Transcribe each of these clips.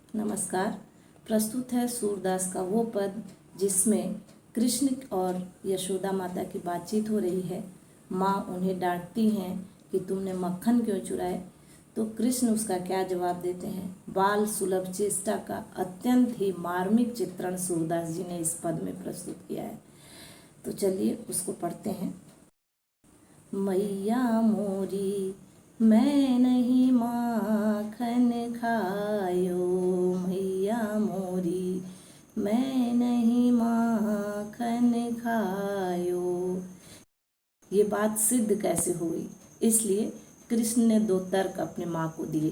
नमस्कार। प्रस्तुत है सूरदास का वो पद जिसमें कृष्ण और यशोदा माता की बातचीत हो रही है। माँ उन्हें डांटती हैं कि तुमने मक्खन क्यों चुराए, तो कृष्ण उसका क्या जवाब देते हैं। बाल सुलभ चेष्टा का अत्यंत ही मार्मिक चित्रण सूरदास जी ने इस पद में प्रस्तुत किया है। तो चलिए उसको पढ़ते हैं। मैया मोरी मैं नहीं माखन खायो, मैया मोरी मैं नहीं माखन खायो। ये बात सिद्ध कैसे हुई, इसलिए कृष्ण ने दो तर्क अपने माँ को दिए।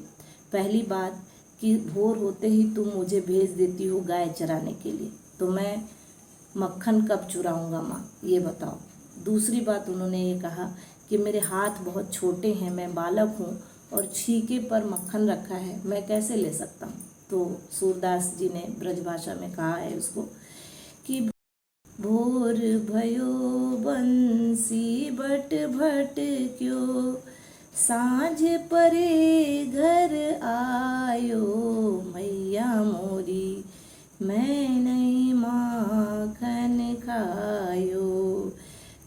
पहली बात कि भोर होते ही तुम मुझे भेज देती हो गाय चराने के लिए, तो मैं मक्खन कब चुराऊंगा माँ, ये बताओ। दूसरी बात उन्होंने ये कहा कि मेरे हाथ बहुत छोटे हैं, मैं बालक हूँ और छीके पर मक्खन रखा है, मैं कैसे ले सकता हूँ। तो सूरदास जी ने ब्रजभाषा में कहा है उसको कि भोर भयो बंसी बट भट क्यों, सांझ परे घर आयो, मैया मोरी मैं नहीं माखन खायो।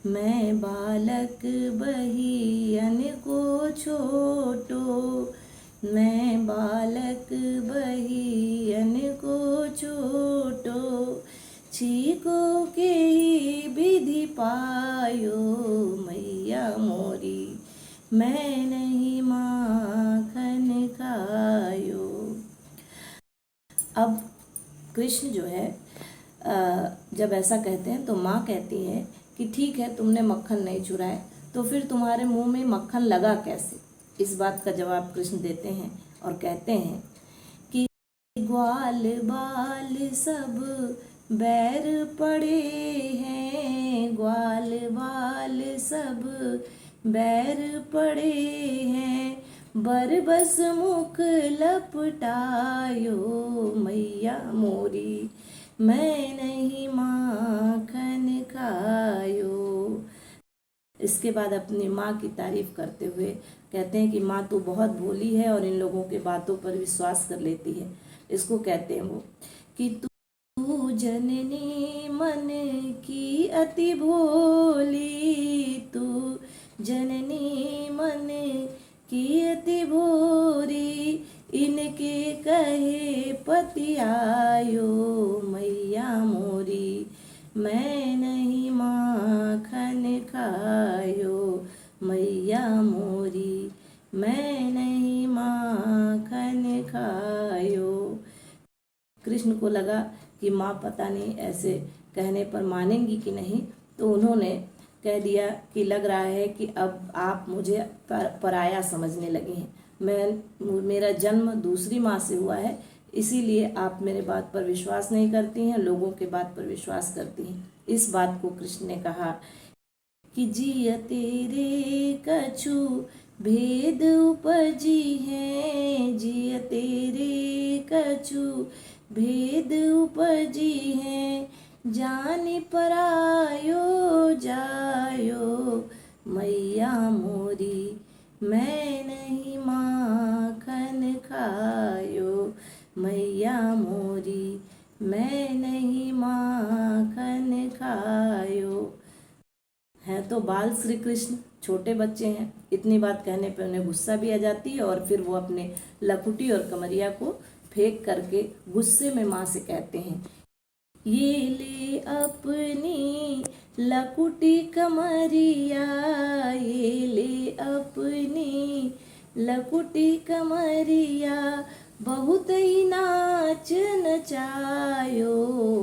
मैं बालक बहियन को छोटो, मैं बालक बहियन को छोटो, छीको के ही विधि पायो, मैया मोरी मैं नहीं माखन खायो। अब कृष्ण जो है जब ऐसा कहते हैं तो माँ कहती है कि ठीक है तुमने मक्खन नहीं चुराए, तो फिर तुम्हारे मुंह में मक्खन लगा कैसे। इस बात का जवाब कृष्ण देते हैं और कहते हैं कि ग्वाल बाल सब बैर पड़े हैं, ग्वाल बाल सब बैर पड़े हैं, बरबस मुख लपटायो, मैया मोरी मैं नहीं माखन खायो। इसके बाद अपनी माँ की तारीफ करते हुए कहते हैं कि माँ तो बहुत भोली है और इन लोगों के बातों पर विश्वास कर लेती है। इसको कहते हैं वो कि तू जननी मन की अति भोली, तू जननी मन की अति भोरी, इनके कहे पति आयो, मैया मोरी मैं नहीं माखन खायो, मैया मोरी मैं नहीं माखन खायो। कृष्ण को लगा कि माँ पता नहीं ऐसे कहने पर मानेंगी कि नहीं, तो उन्होंने कह दिया कि लग रहा है कि अब आप मुझे पराया समझने लगे हैं। मेरा जन्म दूसरी माँ से हुआ है, इसीलिए आप मेरे बात पर विश्वास नहीं करती हैं, लोगों के बात पर विश्वास करती हैं। इस बात को कृष्ण ने कहा कि जिय तेरे कछु भेद उपजी है, जिय तेरे कछु भेद उपजी है, जानि परायो जायो, मैया मोरी मैं नहीं माखन खायो, मैया मोरी मैं नहीं माखन खायो। हैं तो बाल श्री कृष्ण, छोटे बच्चे हैं, इतनी बात कहने पे उन्हें गुस्सा भी आ जाती है और फिर वो अपने लकुटी और कमरिया को फेंक करके गुस्से में माँ से कहते हैं, ये ले अपनी लकुटी कमरिया, ये ले अपनी लकुटी कमरिया, बहुत ही नाच नचायो,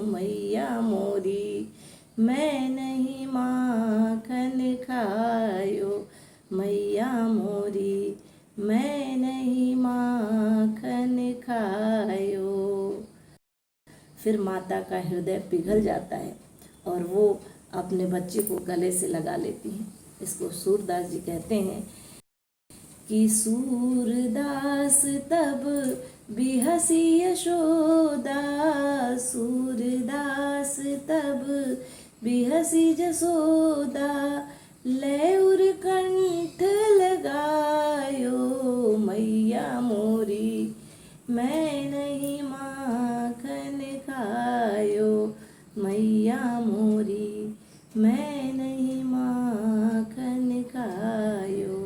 मैया मोरी मैं नहीं माखन खायो, मैया मोरी मैं नहीं माखन खायो। फिर माता का हृदय पिघल जाता है और वो अपने बच्चे को गले से लगा लेती हैं। इसको सूरदास जी कहते हैं कि सूरदास तब बिहसी यशोदा, सूरदास तब बिहसी जसोदा, लौर कंठ लगायो, मैया मोरी मैं नहीं नहीं माखन खायो, मैया मोरी मैं नहीं माखन खायो।